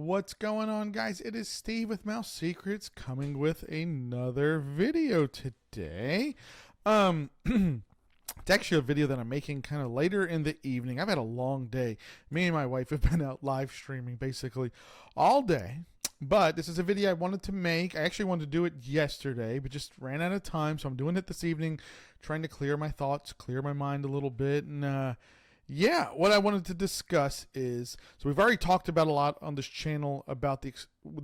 What's going on, guys? It is Steve with Mouse Secrets coming with another video today. It's actually a video that I'm making kind of later in the evening. I've had a long day. Me and my wife have been out live streaming basically all day. But this is a video I wanted to make. I actually wanted to do it yesterday, but just ran out of time. So I'm doing it this evening, trying to clear my thoughts, clear my mind a little bit. And yeah, what I wanted to discuss is, so we've already talked about a lot on this channel about the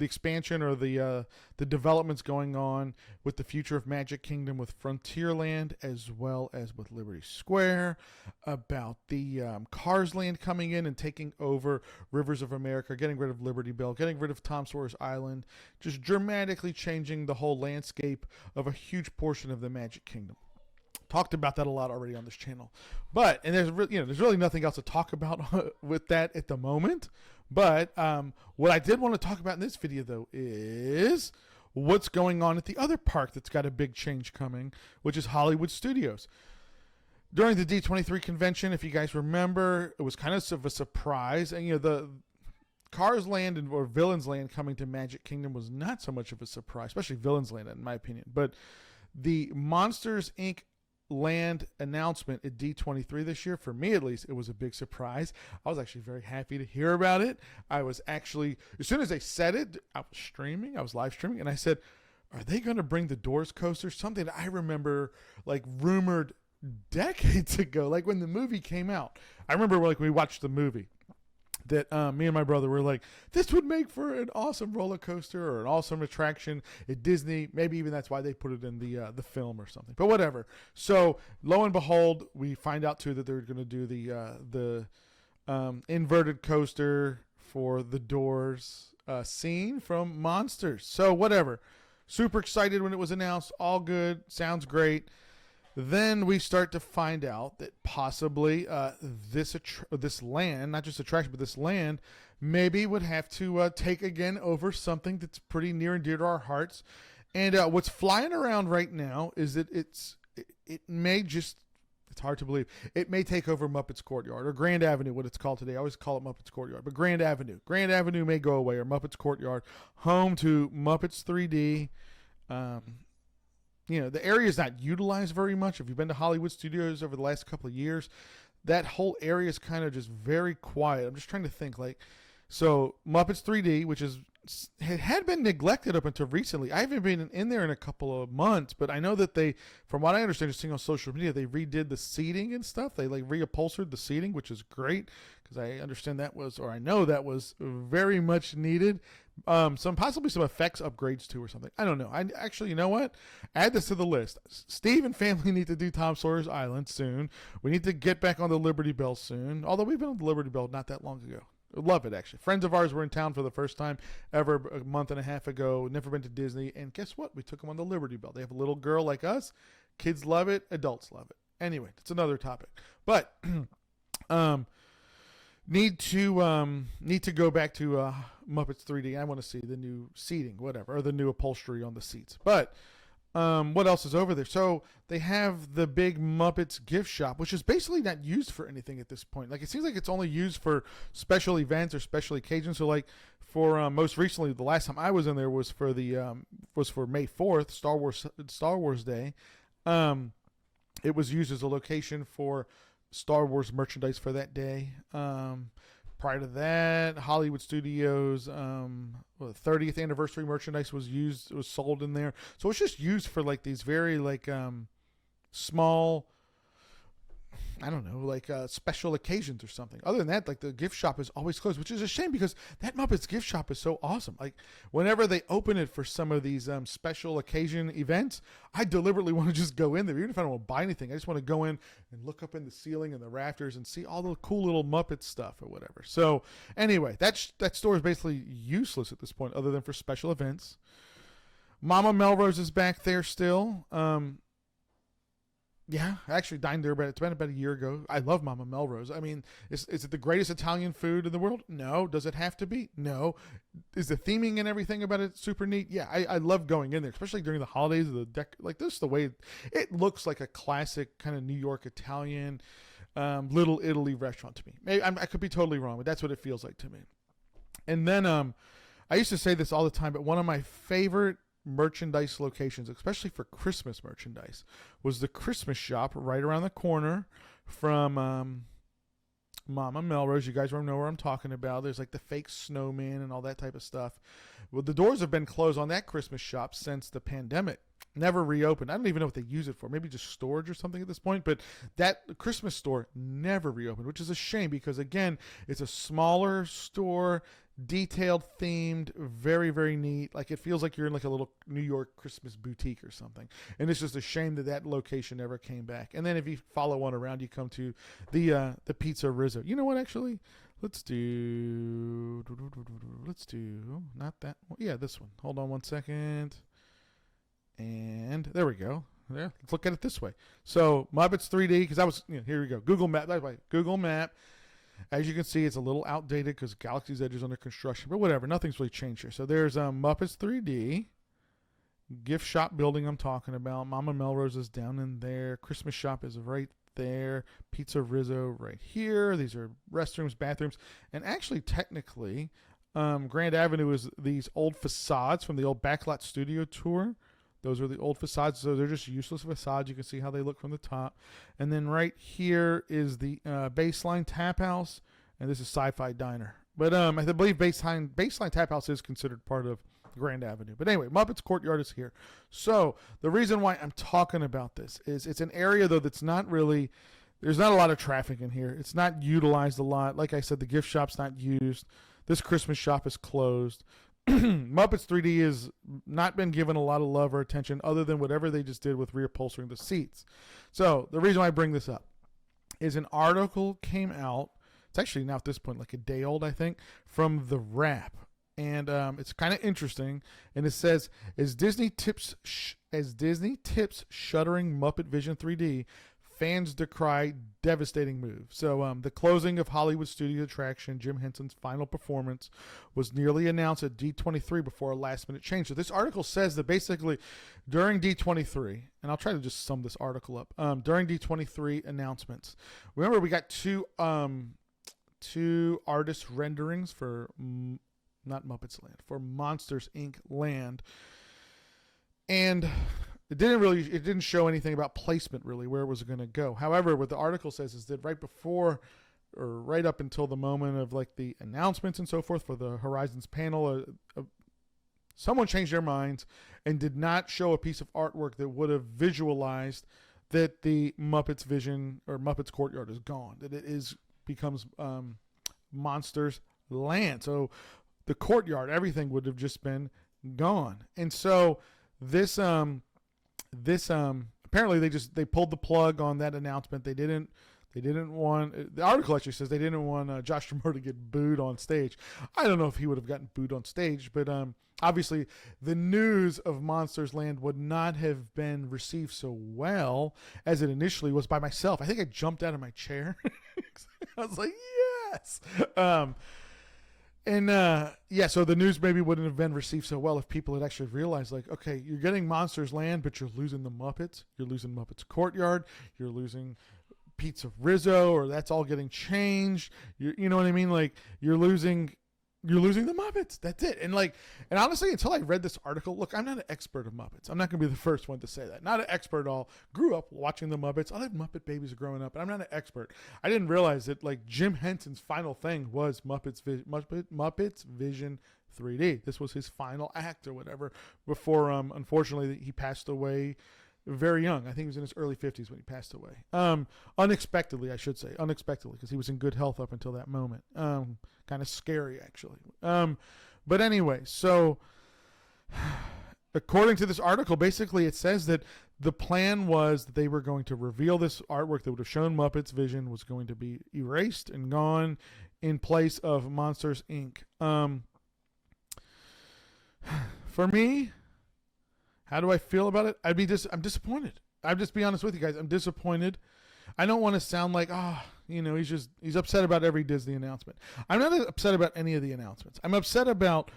expansion or the developments going on with the future of Magic Kingdom with Frontierland as well as with Liberty Square, about the Cars Land coming in and taking over Rivers of America, getting rid of Liberty Bell, getting rid of Tom Sawyer's Island, just dramatically changing the whole landscape of a huge portion of the Magic Kingdom. Talked about that a lot already on this channel, but there's really nothing else to talk about with that at the moment. But what I did want to talk about in this video though is what's going on at the other park that's got a big change coming, which is Hollywood Studios. During the D23 convention, if you guys remember, it was kind of a surprise, and the Cars Land or Villains Land coming to Magic Kingdom was not so much of a surprise, especially Villains Land in my opinion. But the Monsters Inc. Land announcement at D23 this year, for me at least, it was a big surprise. I was actually very happy to hear about it. I was actually, as soon as they said it, I was live streaming, and I said, are they going to bring the Doors coaster? Something that I remember like rumored decades ago, like when the movie came out. I remember like when we watched the movie that me and my brother were like, this would make for an awesome roller coaster or an awesome attraction at Disney. Maybe even that's why they put it in the film or something. But whatever. So lo and behold, we find out too that they're going to do the inverted coaster for the Doors scene from Monsters. So whatever. Super excited when it was announced. All good. Sounds great. Then we start to find out that possibly this land, not just attraction, but this land, maybe would have to take again over something that's pretty near and dear to our hearts. And what's flying around right now is that it may just, it's hard to believe, it may take over Muppets Courtyard or Grand Avenue, what it's called today. I always call it Muppets Courtyard, but Grand Avenue may go away, or Muppets Courtyard, home to Muppets 3D. The area is not utilized very much. If you've been to Hollywood Studios over the last couple of years, that whole area is kind of just very quiet. I'm just trying to think, so Muppets 3D, which had been neglected up until recently. I haven't been in there in a couple of months, but I know that they, from what I understand, just seeing on social media, they redid the seating and stuff. They reupholstered the seating, which is great, because I understand I know that was very much needed. Possibly some effects upgrades too or something. I don't know. I actually, you know what? Add this to the list. Steve and family need to do Tom Sawyer's Island soon. We need to get back on the Liberty Bell soon. Although we've been on the Liberty Bell not that long ago. Love it, actually. Friends of ours were in town for the first time ever a month and a half ago. Never been to Disney. And guess what? We took them on the Liberty Bell. They have a little girl like us. Kids love it. Adults love it. Anyway, it's another topic. But need to go back to Muppets 3D. I want to see the new seating, whatever, or the new upholstery on the seats. But what else is over there? So they have the big Muppets gift shop, which is basically not used for anything at this point. Like, it seems like it's only used for special events or special occasions. So like for most recently, the last time I was in there was for May 4th, Star Wars Day. It was used as a location for Star Wars merchandise for that day. Prior to that, Hollywood Studios, the 30th anniversary merchandise was sold in there. So it's just used for like these very small, I don't know, special occasions or something. Other than that, like, the gift shop is always closed, which is a shame because that Muppets gift shop is so awesome. Like, whenever they open it for some of these special occasion events, I deliberately want to just go in there. Even if I don't want to buy anything, I just want to go in and look up in the ceiling and the rafters and see all the cool little Muppet stuff or whatever. So anyway, that store is basically useless at this point other than for special events. Mama Melrose is back there still. Yeah, I actually dined there, but it's been about a year ago. I love Mama Melrose. I mean, is it the greatest Italian food in the world? No. Does it have to be? No. Is the theming and everything about it super neat? Yeah, I love going in there, especially during the holidays. Like, this is the way it looks, like a classic kind of New York Italian, Little Italy restaurant to me. Maybe I could be totally wrong, but that's what it feels like to me. And then I used to say this all the time, but one of my favorite merchandise locations, especially for Christmas merchandise, was the Christmas shop right around the corner from Mama Melrose. You guys know where I'm talking about. There's like the fake snowman and all that type of stuff. Well, the doors have been closed on that Christmas shop since the pandemic. Never reopened. I don't even know what they use it for. Maybe just storage or something at this point. But that Christmas store never reopened, which is a shame because, again, it's a smaller store, detailed, themed, very, very neat. Like, it feels like you're in like a little New York Christmas boutique or something. And it's just a shame that that location never came back. And then if you follow on around, you come to the Pizza Rizzo. You know what, actually? Let's do not that one. Yeah, this one. Hold on one second. And there we go. There, let's look at it this way. So Muppets 3D, because I was, here we go. Google Map. By the way, Google Map. As you can see, it's a little outdated because Galaxy's Edge is under construction, but whatever. Nothing's really changed here. So there's Muppets 3D, gift shop building I'm talking about. Mama Melrose is down in there. Christmas shop is right there. Pizza Rizzo right here. These are restrooms, bathrooms, and actually, technically, Grand Avenue is these old facades from the old Backlot Studio tour. Those are the old facades, so they're just useless facades. You can see how they look from the top. And then right here is the Baseline Tap House, and this is Sci-Fi Diner. But I believe Baseline Tap House is considered part of Grand Avenue. But anyway, Muppets Courtyard is here. So the reason why I'm talking about this is it's an area, though, that's not really, there's not a lot of traffic in here. It's not utilized a lot. Like I said, the gift shop's not used. This Christmas shop is closed. Muppets 3D has not been given a lot of love or attention other than whatever they just did with reupholstering the seats. So the reason why I bring this up is an article came out. It's actually now at this point like a day old, I think, from The Wrap. And it's kind of interesting. And it says, as Disney tips shuttering Muppet Vision 3D, fans decry devastating move. So the closing of Hollywood studio attraction Jim Henson's final performance was nearly announced at D23 before a last-minute change. So this article says that basically during D23, and I'll try to just sum this article up, during D23 announcements, remember we got two artist renderings for, not Muppets Land, for Monsters, Inc. Land. And it didn't show anything about placement really, where it was going to go. However, what the article says is that right before or right up until the moment of like the announcements and so forth for the Horizons panel, someone changed their minds and did not show a piece of artwork that would have visualized that the Muppets Vision or Muppets Courtyard is gone, that it becomes Monsters Land. So the courtyard, everything would have just been gone. And so this apparently they pulled the plug on that announcement. They didn't want, the article actually says they didn't want Josh D'Amore to get booed on stage. I don't know if he would have gotten booed on stage, but obviously the news of Monsters Land would not have been received so well as it initially was by myself. I think I jumped out of my chair. I was like, yes. So the news maybe wouldn't have been received so well if people had actually realized, like, okay, you're getting Monsters Land, but you're losing the Muppets. You're losing Muppets Courtyard. You're losing Pizza Rizzo, or that's all getting changed. You know what I mean? Like, you're losing the Muppets. That's it. And honestly, until I read this article, look, I'm not an expert of Muppets. I'm not going to be the first one to say that. Not an expert at all. Grew up watching the Muppets. I had Muppet babies growing up, but I'm not an expert. I didn't realize that like Jim Henson's final thing was Muppets Vision 3D. This was his final act or whatever before, unfortunately, he passed away very young. I think he was in his early 50s when he passed away. Unexpectedly, I should say. Unexpectedly, because he was in good health up until that moment. Kind of scary, actually. But anyway, so according to this article, basically it says that the plan was that they were going to reveal this artwork that would have shown Muppets Vision was going to be erased and gone in place of Monsters, Inc. For me, how do I feel about it? I'm disappointed. I'll just be honest with you guys. I'm disappointed. I don't want to sound like, he's upset about every Disney announcement. I'm not upset about any of the announcements. I'm upset about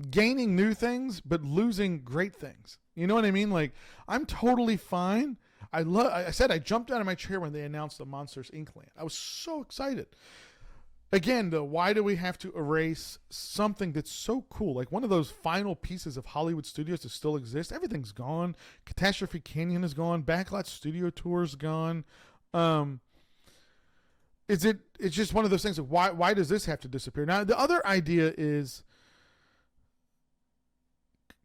gaining new things, but losing great things. You know what I mean? Like, I'm totally fine. I said I jumped out of my chair when they announced the Monsters Inc. Land. I was so excited. again, though, why do we have to erase something that's so cool? Like one of those final pieces of Hollywood studios that still exist. Everything's gone. Catastrophe Canyon is gone. Backlot Studio Tour's gone. Um, it's just one of those things. Like why does this have to disappear? Now, the other idea is,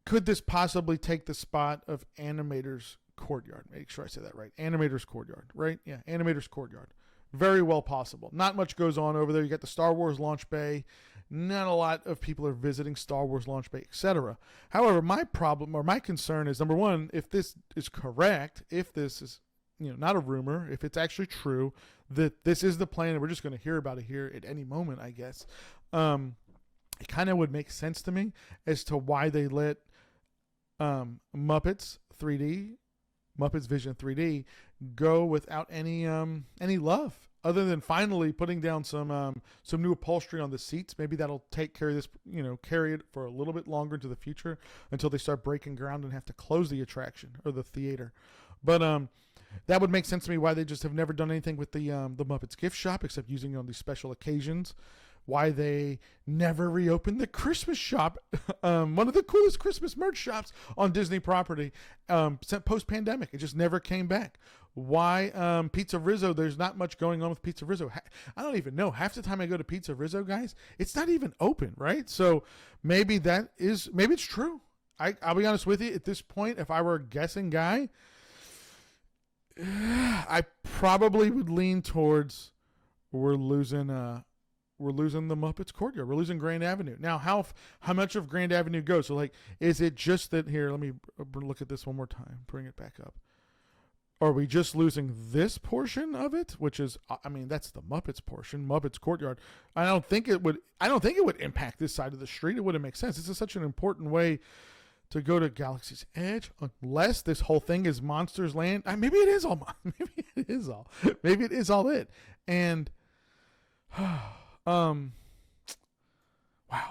could this possibly take the spot of Animator's Courtyard? Make sure I say that right. Animator's Courtyard, right? Yeah, Animator's Courtyard. Very well possible. Not much goes on over there. You got the Star Wars launch bay. Not a lot of people are visiting Star Wars launch bay, etc. However, my problem or my concern is, number one, if this is correct, if this is not a rumor, if it's actually true that this is the plan and we're just going to hear about it here at any moment, I guess, it kind of would make sense to me as to why they let Muppets 3D, Muppets Vision 3D, go without any love, other than finally putting down some new upholstery on the seats. Maybe that'll take care of this, carry it for a little bit longer into the future until they start breaking ground and have to close the attraction or the theater. But that would make sense to me why they just have never done anything with the Muppets gift shop except using it on these special occasions. Why they never reopened the Christmas shop, one of the coolest Christmas merch shops on Disney property, post-pandemic. It just never came back. Why Pizza Rizzo, there's not much going on with Pizza Rizzo. I don't even know. Half the time I go to Pizza Rizzo, guys, it's not even open, right? So maybe it's true. I'll be honest with you. At this point, if I were a guessing guy, I probably would lean towards we're losing the Muppets Courtyard. We're losing Grand Avenue. Now, how much of Grand Avenue goes? So, like, is it just that here? Let me look at this one more time. Bring it back up. Are we just losing this portion of it, which is, that's the Muppets portion, Muppets Courtyard? I don't think it would impact this side of the street. It wouldn't make sense. This is such an important way to go to Galaxy's Edge, unless this whole thing is Monsters Land. Maybe it is all. Maybe it is all it. And wow,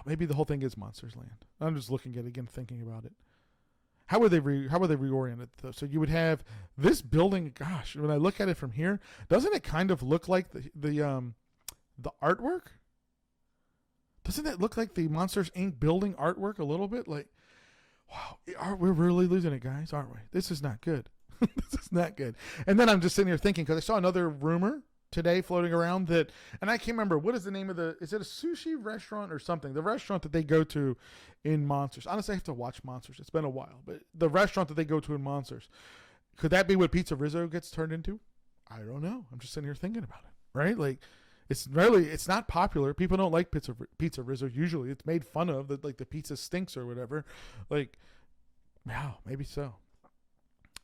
maybe the whole thing is Monsters Land. I'm just looking at it again, thinking about it. How would they reorient it though? So you would have this building. Gosh, when I look at it from here, doesn't it kind of look like the artwork? Doesn't it look like the Monsters Inc. building artwork a little bit? Like, wow, we're really losing it, guys, aren't we? This is not good. This is not good. And then I'm just sitting here thinking, because I saw another rumor today floating around that, and I can't remember, what is the name of is it a sushi restaurant or something? The restaurant that they go to in Monsters. Honestly, I have to watch Monsters. It's been a while, but the restaurant that they go to in Monsters, could that be what Pizza Rizzo gets turned into? I don't know. I'm just sitting here thinking about it, right? Like, it's not popular. People don't like Pizza Rizzo usually. It's made fun of, that like the pizza stinks or whatever. Like, wow, maybe so.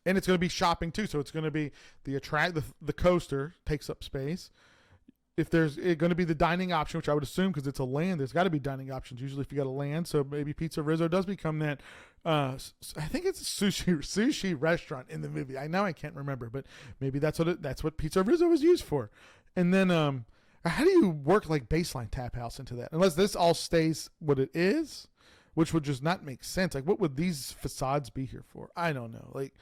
And it's going to be shopping too, so it's going to be the coaster takes up space. If there's going to be the dining option, which I would assume because it's a land, there's got to be dining options usually if you got a land. So maybe Pizza Rizzo does become that. I think it's a sushi restaurant in the movie. I can't remember, but maybe that's what Pizza Rizzo is used for. And then how do you work like Baseline Tap House into that? Unless this all stays what it is, which would just not make sense. Like, what would these facades be here for? I don't know. Like,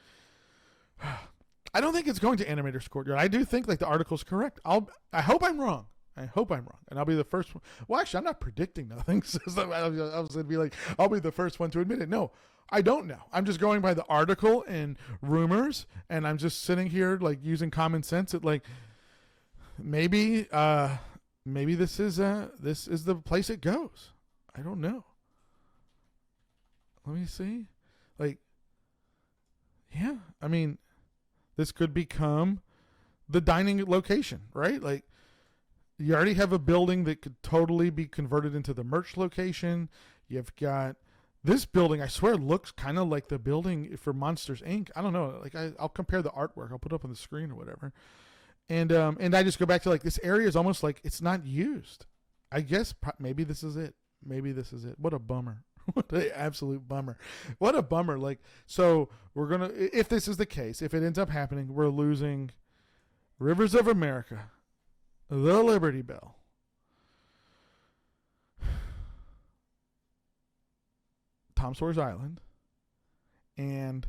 I don't think it's going to Animator's Courtyard. I do think like the article's correct. I hope I'm wrong. And I'll be the first one. Well, actually, I'm not predicting nothing. So I was going to be like, I'll be the first one to admit it. No, I don't know. I'm just going by the article and rumors, and I'm just sitting here like using common sense at like, maybe this is the place it goes. I don't know. Let me see. Like, yeah, this could become the dining location, right? Like, you already have a building that could totally be converted into the merch location. You've got this building, I swear, looks kind of like the building for Monsters Inc. I don't know. Like, I'll compare the artwork. I'll put it up on the screen or whatever. And I just go back to like, this area is almost like it's not used. I guess maybe this is it. What a bummer. What an absolute bummer. What a bummer. Like, so if this is the case, if it ends up happening, we're losing Rivers of America, the Liberty Bell, Tom Sawyer's Island, and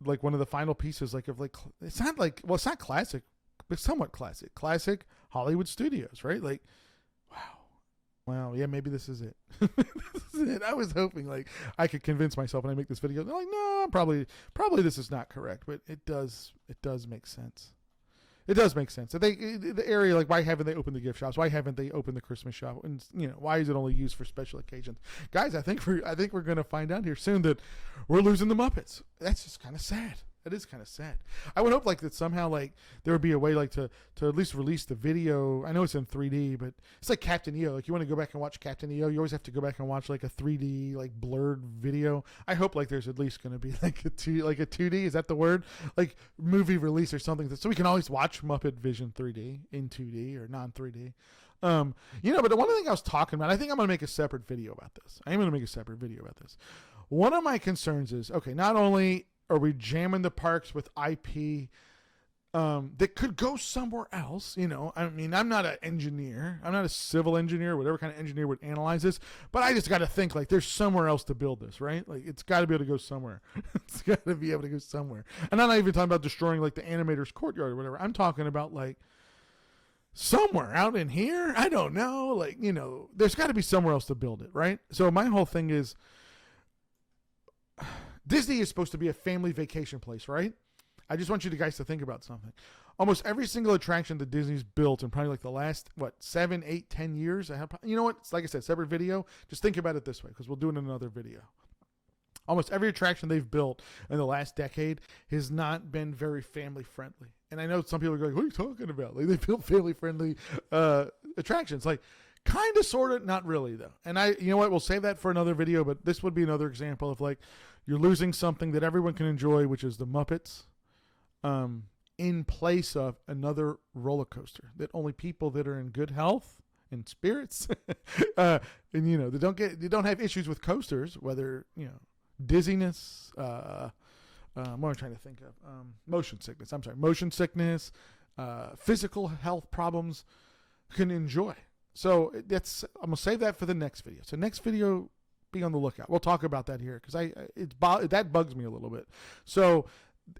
like one of the final pieces, like, of like, it's not classic, but somewhat classic Hollywood studios, right? Like, wow, yeah, maybe this is it. This is it. I was hoping like I could convince myself when I make this video. They're like, no, probably this is not correct, but it does make sense. It does make sense. The area, like, why haven't they opened the gift shops? Why haven't they opened the Christmas shop? And why is it only used for special occasions? Guys, I think we're going to find out here soon that we're losing the Muppets. That's just kind of sad. That is kind of sad. I would hope like that somehow like there would be a way like to at least release the video. I know it's in 3D, but it's like Captain EO. Like you want to go back and watch Captain EO, you always have to go back and watch like a 3D like blurred video. I hope like there's at least going to be like a 2D. Is that the word? Like movie release or something so we can always watch Muppet Vision 3D in 2D or non 3D. But the one thing I was talking about, I think I'm going to make a separate video about this. I am going to make a separate video about this. One of my concerns is, okay, not only are we jamming the parks with IP that could go somewhere else? I mean, I'm not an engineer. I'm not a civil engineer, whatever kind of engineer would analyze this. But I just got to think, like, there's somewhere else to build this, right? Like, it's got to be able to go somewhere. It's got to be able to go somewhere. And I'm not even talking about destroying, like, the animator's courtyard or whatever. I'm talking about, like, somewhere out in here. I don't know. Like, there's got to be somewhere else to build it, right? So my whole thing is, Disney is supposed to be a family vacation place, right? I just want you guys to think about something. Almost every single attraction that Disney's built in probably like the last, 7, 8, 10 years. You know what? It's like I said, separate video. Just think about it this way because we'll do it in another video. Almost every attraction they've built in the last decade has not been very family friendly. And I know some people are going, what are you talking about? Like they built family friendly attractions. Like kind of, sort of, not really though. And you know what? We'll save that for another video, but this would be another example of like, you're losing something that everyone can enjoy, which is the Muppets, in place of another roller coaster that only people that are in good health and spirits, and they don't have issues with coasters, whether dizziness, what am I trying to think of? Motion sickness, physical health problems, can enjoy. So I'm gonna save that for the next video. So next video, be on the lookout. We'll talk about that here because that bugs me a little bit. So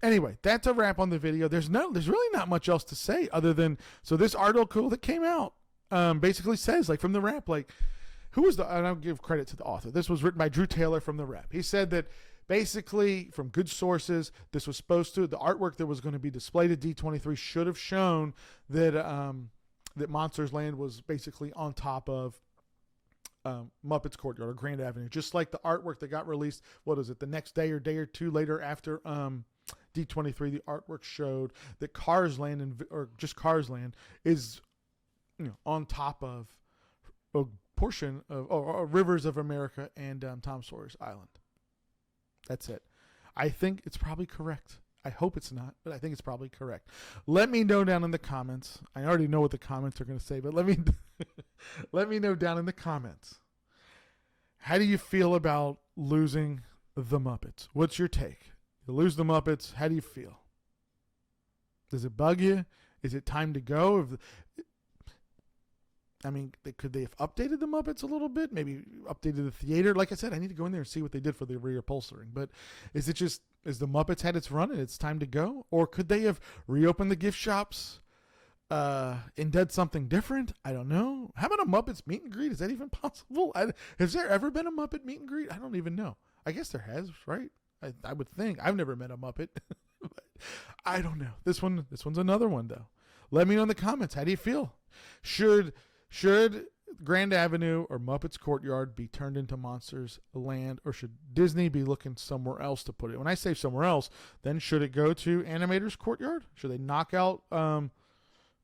anyway, that's a wrap on the video. There's really not much else to say other than, so this article that came out basically says, like, from the Wrap, like, and I'll give credit to the author. This was written by Drew Taylor from the Wrap. He said that basically from good sources, this was the artwork that was going to be displayed at D23 should have shown that that Monsters Land was basically on top of Muppets Courtyard or Grand Avenue, just like the artwork that got released, the next day or two later after D23, the artwork showed that Cars Land is on top of a portion of Rivers of America and Tom Sawyer's Island. That's it. I think it's probably correct. I hope it's not, but I think it's probably correct. Let me know down in the comments. I already know what the comments are going to say, but let me know down in the comments. How do you feel about losing the Muppets? What's your take? You lose the Muppets, how do you feel? Does it bug you? Is it time to go? Could they have updated the Muppets a little bit? Maybe updated the theater? Like I said, I need to go in there and see what they did for the reupholstering. But is the Muppets had its run and it's time to go? Or could they have reopened the gift shops and did something different? I don't know. How about a Muppets meet and greet? Is that even possible? Has there ever been a Muppet meet and greet? I don't even know. I guess there has, right? I would think. I've never met a Muppet. But I don't know. This one's another one, though. Let me know in the comments. How do you feel? Should Grand Avenue or Muppets Courtyard be turned into Monsters Land, or should Disney be looking somewhere else to put it? When I say somewhere else, then should it go to Animator's Courtyard? Should they knock out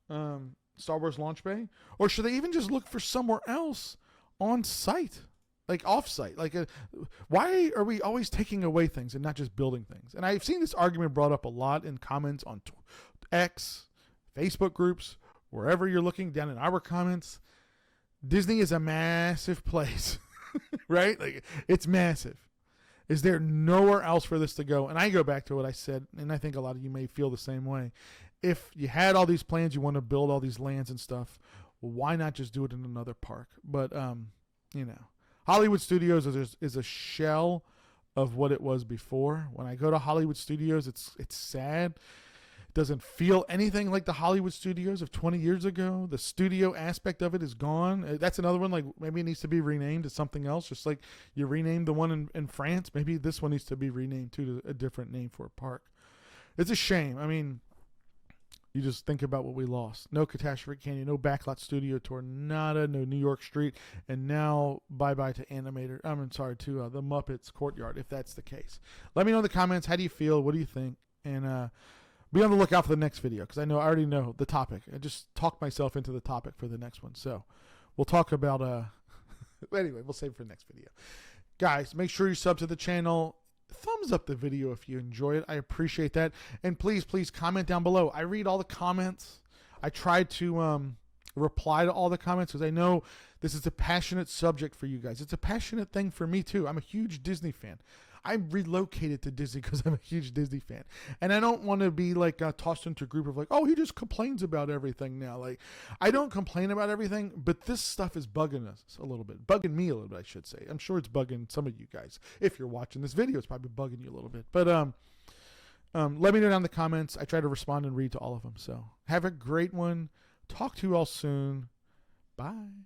Star Wars Launch Bay? Or should they even just look for somewhere else on site, like off-site? Why are we always taking away things and not just building things? And I've seen this argument brought up a lot in comments on X, Facebook groups, wherever you're looking, down in our comments. Disney is a massive place, right? Like, it's massive. Is there nowhere else for this to go? And I go back to what I said, and I think a lot of you may feel the same way. If you had all these plans, you want to build all these lands and stuff, well, why not just do it in another park? But, Hollywood Studios is a shell of what it was before. When I go to Hollywood Studios, it's sad. doesn't feel anything like the Hollywood studios of 20 years ago. The studio aspect of it is gone. That's another one, like maybe it needs to be renamed to something else, just like you renamed the one in France. Maybe this one needs to be renamed to a different name for a park. It's a shame. I mean, you just think about what we lost. No Catastrophe Canyon, no Backlot Studio Tour, nada, no New York Street, and now bye-bye to Animator. To the Muppets Courtyard, if that's the case. Let me know in the comments, how do you feel? What do you think? And be on the lookout for the next video, because I already know the topic. I just talked myself into the topic for the next one. So we'll talk about, anyway, we'll save it for the next video. Guys, make sure you sub to the channel. Thumbs up the video if you enjoy it. I appreciate that. And please comment down below. I read all the comments. I try to reply to all the comments, because I know this is a passionate subject for you guys. It's a passionate thing for me too. I'm a huge Disney fan. I relocated to Disney because I'm a huge Disney fan. And I don't want to be like tossed into a group of like, oh, he just complains about everything now. Like, I don't complain about everything, but this stuff is bugging us a little bit. Bugging me a little bit, I should say. I'm sure it's bugging some of you guys. If you're watching this video, it's probably bugging you a little bit. But let me know down in the comments. I try to respond and read to all of them. So have a great one. Talk to you all soon. Bye.